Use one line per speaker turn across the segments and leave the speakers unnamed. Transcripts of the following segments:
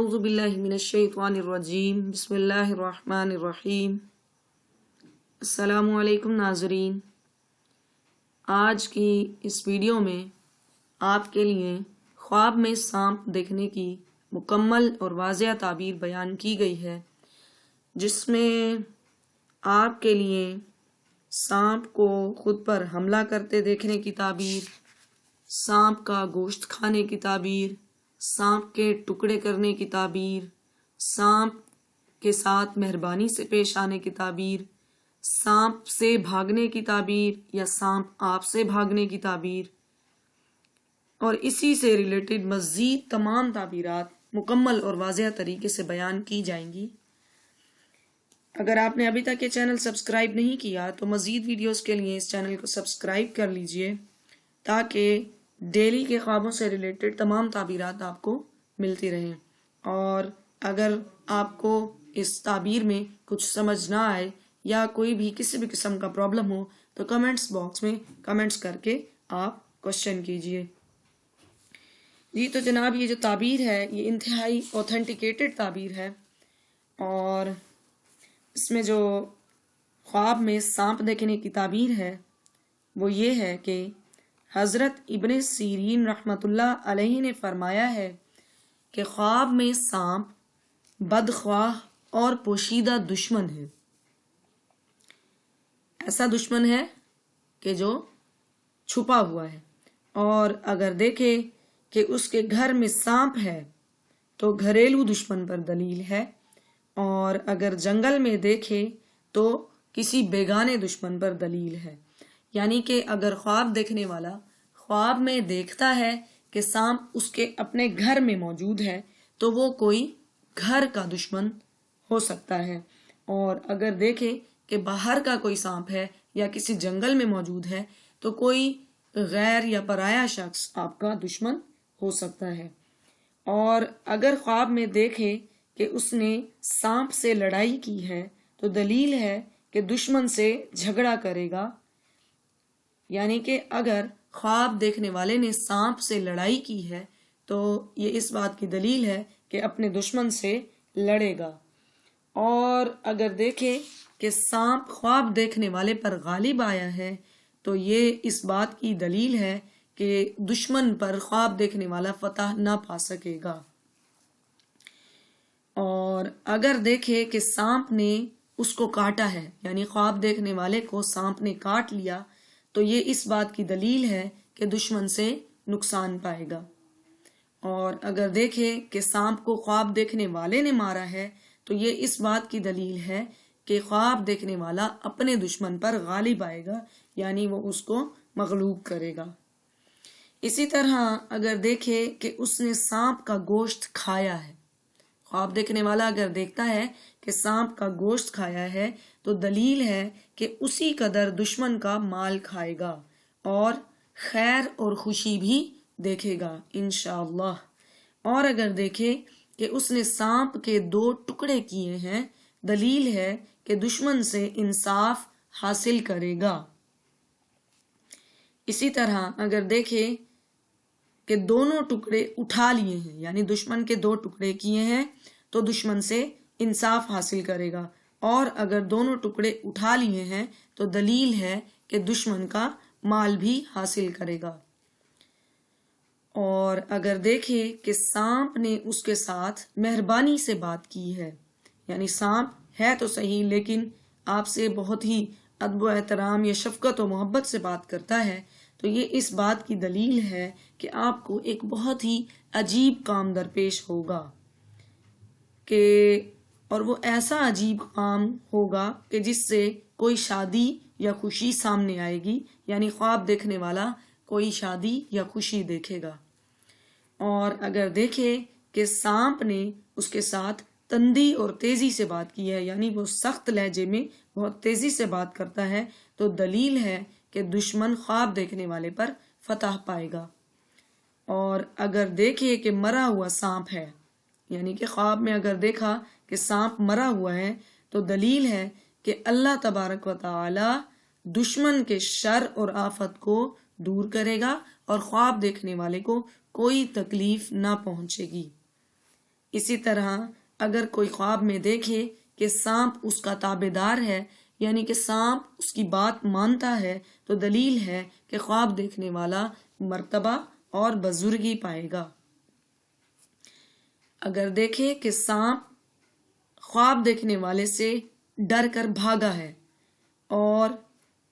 اعوذ باللہ من الشیطان الرجیم بسم اللہ الرحمن الرحیم۔ السلام علیکم ناظرین، آج کی اس ویڈیو میں آپ کے لیے خواب میں سانپ دیکھنے کی مکمل اور واضح تعبیر بیان کی گئی ہے، جس میں آپ کے لیے سانپ کو خود پر حملہ کرتے دیکھنے کی تعبیر، سانپ کا گوشت کھانے کی تعبیر، سانپ کے ٹکڑے کرنے کی تعبیر، سانپ کے ساتھ مہربانی سے پیش آنے کی تعبیر، سانپ سے بھاگنے کی تعبیر یا سانپ آپ سے بھاگنے کی تعبیر، اور اسی سے ریلیٹڈ مزید تمام تعبیرات مکمل اور واضح طریقے سے بیان کی جائیں گی۔ اگر آپ نے ابھی تک یہ چینل سبسکرائب نہیں کیا تو مزید ویڈیوز کے لیے اس چینل کو سبسکرائب کر لیجئے، تاکہ ڈیلی کے خوابوں سے ریلیٹڈ تمام تعبیرات آپ کو ملتی رہیں۔ اور اگر آپ کو اس تعبیر میں کچھ سمجھ نہ آئے یا کوئی بھی کسی بھی قسم کا پرابلم ہو تو کمنٹس باکس میں کمنٹس کر کے آپ کوشچن کیجئے۔ جی تو جناب، یہ جو تعبیر ہے یہ انتہائی اوتھینٹیکیٹڈ تعبیر ہے، اور اس میں جو خواب میں سانپ دیکھنے کی تعبیر ہے وہ یہ ہے کہ حضرت ابن سیرین رحمۃ اللہ علیہ نے فرمایا ہے کہ خواب میں سانپ بدخواہ اور پوشیدہ دشمن ہے۔ ایسا دشمن ہے کہ جو چھپا ہوا ہے، اور اگر دیکھے کہ اس کے گھر میں سانپ ہے تو گھریلو دشمن پر دلیل ہے، اور اگر جنگل میں دیکھے تو کسی بیگانے دشمن پر دلیل ہے۔ یعنی کہ اگر خواب دیکھنے والا خواب میں دیکھتا ہے کہ سانپ اس کے اپنے گھر میں موجود ہے تو وہ کوئی گھر کا دشمن ہو سکتا ہے، اور اگر دیکھے کہ باہر کا کوئی سانپ ہے یا کسی جنگل میں موجود ہے تو کوئی غیر یا پرایا شخص آپ کا دشمن ہو سکتا ہے۔ اور اگر خواب میں دیکھے کہ اس نے سانپ سے لڑائی کی ہے تو دلیل ہے کہ دشمن سے جھگڑا کرے گا۔ یعنی کہ اگر خواب دیکھنے والے نے سانپ سے لڑائی کی ہے تو یہ اس بات کی دلیل ہے کہ اپنے دشمن سے لڑے گا۔ اور اگر دیکھے کہ سانپ خواب دیکھنے والے پر غالب آیا ہے تو یہ اس بات کی دلیل ہے کہ دشمن پر خواب دیکھنے والا فتح نہ پا سکے گا۔ اور اگر دیکھے کہ سانپ نے اس کو کاٹا ہے، یعنی خواب دیکھنے والے کو سانپ نے کاٹ لیا، تو یہ اس بات کی دلیل ہے کہ دشمن سے نقصان پائے گا۔ اور اگر دیکھے کہ سانپ کو خواب دیکھنے والے نے مارا ہے تو یہ اس بات کی دلیل ہے کہ خواب دیکھنے والا اپنے دشمن پر غالب آئے گا، یعنی وہ اس کو مغلوب کرے گا۔ اسی طرح اگر دیکھے کہ اس نے سانپ کا گوشت کھایا ہے، خواب دیکھنے والا اگر دیکھتا ہے کہ سانپ کا گوشت کھایا ہے تو دلیل ہے کہ اسی قدر دشمن کا مال کھائے گا اور خیر اور خوشی بھی دیکھے گا انشاءاللہ۔ اور اگر دیکھے کہ اس نے سانپ کے 2 ٹکڑے کیے ہیں، دلیل ہے کہ دشمن سے انصاف حاصل کرے گا۔ اسی طرح اگر دیکھے کہ دونوں ٹکڑے اٹھا لیے ہیں، یعنی دشمن کے 2 ٹکڑے کیے ہیں تو دشمن سے انصاف حاصل کرے گا، اور اگر دونوں ٹکڑے اٹھا لیے ہیں تو دلیل ہے کہ دشمن کا مال بھی حاصل کرے گا۔ اور اگر دیکھے کہ سانپ نے اس کے ساتھ مہربانی سے بات کی ہے، یعنی سانپ ہے تو صحیح لیکن آپ سے بہت ہی ادب و احترام یا شفقت و محبت سے بات کرتا ہے، تو یہ اس بات کی دلیل ہے کہ آپ کو ایک بہت ہی عجیب کام درپیش ہوگا، اور وہ ایسا عجیب کام ہوگا کہ جس سے کوئی شادی یا خوشی سامنے آئے گی، یعنی خواب دیکھنے والا کوئی شادی یا خوشی دیکھے گا۔ اور اگر دیکھے کہ سانپ نے اس کے ساتھ تندی اور تیزی سے بات کی ہے، یعنی وہ سخت لہجے میں بہت تیزی سے بات کرتا ہے، تو دلیل ہے کہ دشمن خواب دیکھنے والے پر فتح پائے گا۔ اور اگر دیکھے کہ مرا ہوا سانپ ہے، یعنی کہ خواب میں اگر دیکھا کہ سانپ مرا ہوا ہے تو دلیل ہے کہ اللہ تبارک و تعالی دشمن کے شر اور آفت کو دور کرے گا اور خواب دیکھنے والے کو کوئی تکلیف نہ پہنچے گی۔ اسی طرح اگر کوئی خواب میں دیکھے کہ سانپ اس کا تابع دار ہے، یعنی کہ سانپ اس کی بات مانتا ہے، تو دلیل ہے کہ خواب دیکھنے والا مرتبہ اور بزرگی پائے گا۔ اگر دیکھے کہ سانپ خواب دیکھنے والے سے ڈر کر بھاگا ہے اور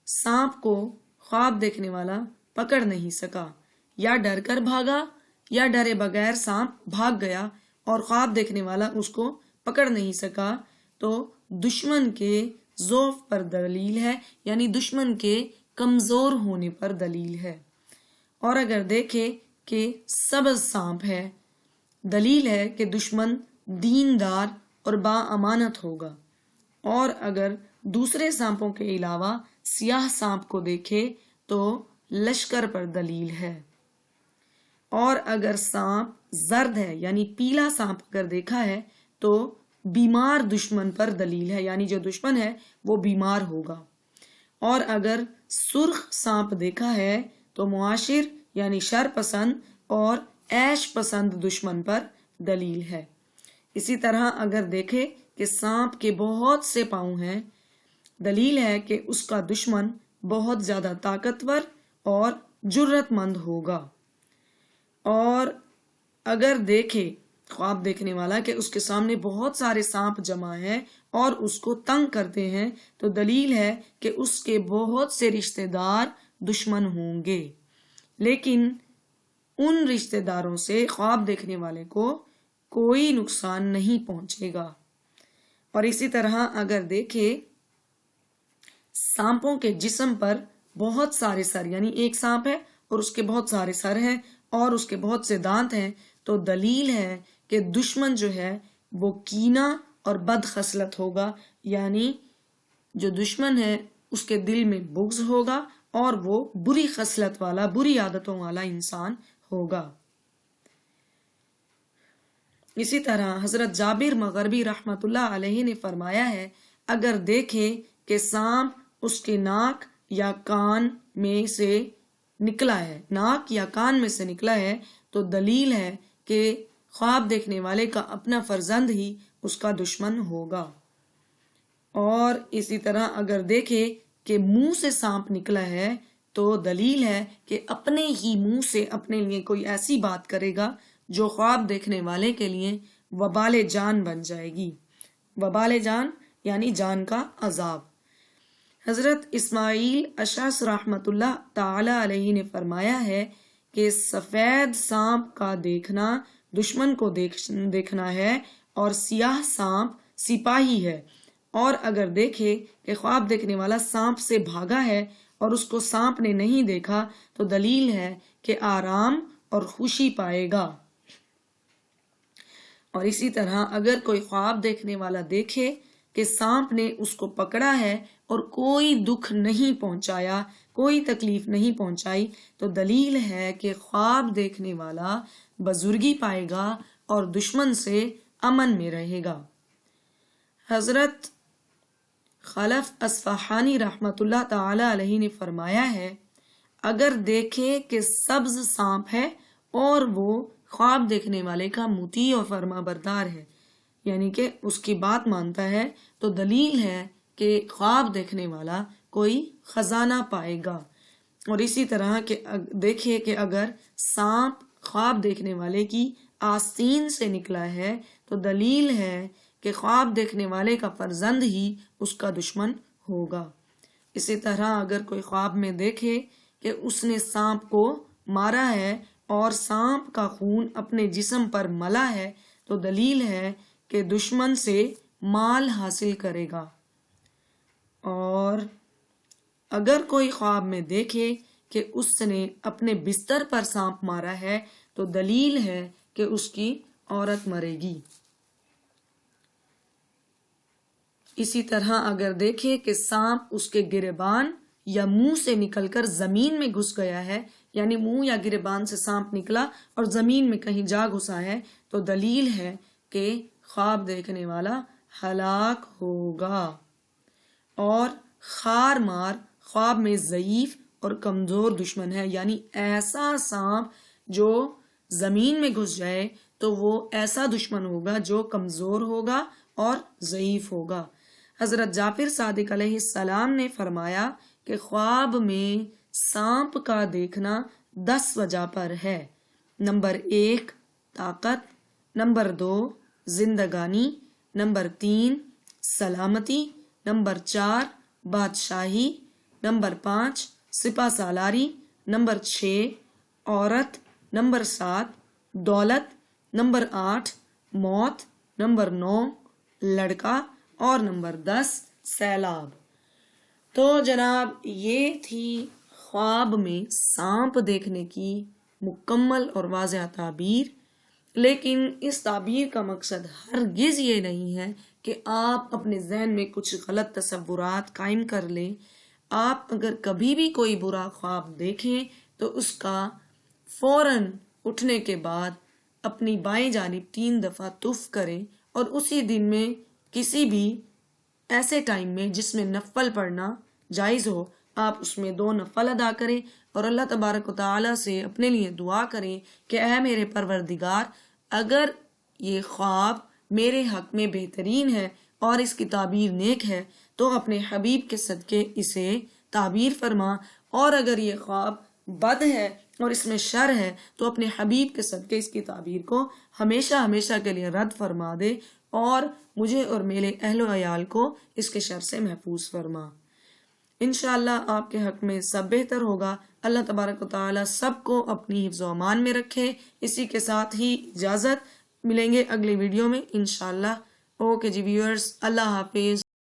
سانپ کو خواب دیکھنے والا پکڑ نہیں سکا، یا ڈر کر بھاگا یا ڈرے بغیر سانپ بھاگ گیا اور خواب دیکھنے والا اس کو پکڑ نہیں سکا، تو دشمن کے ضعف پر دلیل ہے، یعنی دشمن کے کمزور ہونے پر دلیل ہے۔ اور اگر دیکھے کہ سبز سانپ ہے، دلیل ہے کہ دشمن دیندار اور با امانت ہوگا۔ اور اگر دوسرے سانپوں کے علاوہ سیاہ سانپ کو دیکھے تو لشکر پر دلیل ہے۔ اور اگر سانپ زرد ہے، یعنی پیلا سانپ اگر دیکھا ہے تو بیمار دشمن پر دلیل ہے، یعنی جو دشمن ہے وہ بیمار ہوگا۔ اور اگر سرخ سانپ دیکھا ہے تو معاشر یعنی شر پسند اور عیش پسند دشمن پر دلیل ہے۔ اسی طرح اگر دیکھے کہ سانپ کے بہت سے پاؤں ہیں، دلیل ہے کہ اس کا دشمن بہت زیادہ طاقتور اور جرأت مند ہوگا۔ اور اگر دیکھے خواب دیکھنے والا کہ اس کے سامنے بہت سارے سانپ جمع ہیں اور اس کو تنگ کرتے ہیں، تو دلیل ہے کہ اس کے بہت سے رشتہ دار دشمن ہوں گے، لیکن ان رشتہ داروں سے خواب دیکھنے والے کو کوئی نقصان نہیں پہنچے گا۔ اور اسی طرح اگر دیکھے سانپوں کے جسم پر بہت سارے سر، یعنی ایک سانپ ہے اور اس کے بہت سارے سر ہیں اور اس کے بہت سے دانت ہیں، تو دلیل ہے کہ دشمن جو ہے وہ کینہ اور بد خصلت ہوگا، یعنی جو دشمن ہے اس کے دل میں بغض ہوگا اور وہ بری خصلت والا، بری عادتوں والا انسان ہوگا۔ اسی طرح حضرت جابر مغربی رحمت اللہ علیہ نے فرمایا ہے، اگر دیکھے کہ سانپ اس کے ناک یا کان میں سے نکلا ہے، ناک یا کان میں سے نکلا ہے، تو دلیل ہے کہ خواب دیکھنے والے کا اپنا فرزند ہی اس کا دشمن ہوگا۔ اور اسی طرح اگر دیکھے کہ منہ سے سانپ نکلا ہے تو دلیل ہے کہ اپنے ہی منہ سے اپنے لیے کوئی ایسی بات کرے گا جو خواب دیکھنے والے کے لیے وبال جان بن جائے گی۔ وبال جان یعنی جان کا عذاب۔ حضرت اسماعیل اشعث رحمت اللہ تعالی علیہ نے فرمایا ہے کہ سفید سانپ کا دیکھنا دشمن کو دیکھنا ہے اور سیاہ سانپ سپاہی ہے۔ اور اگر دیکھے کہ خواب دیکھنے والا سانپ سے بھاگا ہے اور اس کو سانپ نے نہیں دیکھا، تو دلیل ہے کہ آرام اور خوشی پائے گا۔ اور اسی طرح اگر کوئی خواب دیکھنے والا دیکھے کہ سانپ نے اس کو پکڑا ہے اور کوئی دکھ نہیں پہنچایا، کوئی تکلیف نہیں پہنچائی، تو دلیل ہے کہ خواب دیکھنے والا بزرگی پائے گا اور دشمن سے امن میں رہے گا۔ حضرت خلف اصفہانی رحمت اللہ تعالی علیہ نے فرمایا ہے، اگر دیکھے کہ سبز سانپ ہے اور وہ خواب دیکھنے والے کا مطیع اور فرما بردار ہے، یعنی کہ اس کی بات مانتا ہے، تو دلیل ہے کہ خواب دیکھنے والا کوئی خزانہ پائے گا۔ اور اسی طرح کہ دیکھے کہ اگر سانپ خواب دیکھنے والے کی آستین سے نکلا ہے، تو دلیل ہے کہ خواب دیکھنے والے کا فرزند ہی اس کا دشمن ہوگا۔ اسی طرح اگر کوئی خواب میں دیکھے کہ اس نے سانپ کو مارا ہے اور سانپ کا خون اپنے جسم پر ملا ہے، تو دلیل ہے کہ دشمن سے مال حاصل کرے گا۔ اور اگر کوئی خواب میں دیکھے کہ اس نے اپنے بستر پر سانپ مارا ہے، تو دلیل ہے کہ اس کی عورت مرے گی۔ اسی طرح اگر دیکھے کہ سانپ اس کے گریبان یا منہ سے نکل کر زمین میں گھس گیا ہے، یعنی منہ یا گریبان سے سانپ نکلا اور زمین میں کہیں جا گھسا ہے، تو دلیل ہے کہ خواب دیکھنے والا ہلاک ہوگا۔ اور خار مار خواب میں ضعیف اور کمزور دشمن ہے، یعنی ایسا سانپ جو زمین میں گھس جائے تو وہ ایسا دشمن ہوگا جو کمزور ہوگا اور ضعیف ہوگا۔ حضرت جعفر صادق علیہ السلام نے فرمایا کہ خواب میں سانپ کا دیکھنا 10 وجہ پر ہے۔ نمبر 1 طاقت، نمبر 2 زندگانی، نمبر 3 سلامتی، نمبر 4 بادشاہی، نمبر 5 سپہ سالاری، نمبر 6 عورت، نمبر 7 دولت، نمبر 8 موت، نمبر 9 لڑکا اور نمبر 10 سیلاب۔ تو جناب یہ تھی خواب میں سانپ دیکھنے کی مکمل اور واضح تعبیر، لیکن اس تعبیر کا مقصد ہرگز یہ نہیں ہے کہ آپ اپنے ذہن میں کچھ غلط تصورات قائم کر لیں۔ آپ اگر کبھی بھی کوئی برا خواب دیکھیں تو اس کا فوراً اٹھنے کے بعد اپنی بائیں جانب 3 دفعہ تف کریں، اور اسی دن میں کسی بھی ایسے ٹائم میں جس میں نفل پڑھنا جائز ہو آپ اس میں 2 نفل ادا کریں، اور اللہ تبارک و تعالیٰ سے اپنے لیے دعا کریں کہ اے میرے پروردگار، اگر یہ خواب میرے حق میں بہترین ہے اور اس کی تعبیر نیک ہے تو اپنے حبیب کے صدقے اسے تعبیر فرما، اور اگر یہ خواب بد ہے اور اس میں شر ہے تو اپنے حبیب کے صدقے اس کی تعبیر کو ہمیشہ ہمیشہ کے لیے رد فرما دے، اور مجھے اور میرے اہل و عیال کو اس کے شر سے محفوظ فرما۔ انشاءاللہ آپ کے حق میں سب بہتر ہوگا۔ اللہ تبارک و تعالیٰ سب کو اپنی حفظ و امان میں رکھے۔ اسی کے ساتھ ہی اجازت، ملیں گے اگلی ویڈیو میں انشاءاللہ۔ اوکے جی ویورز، اللہ حافظ۔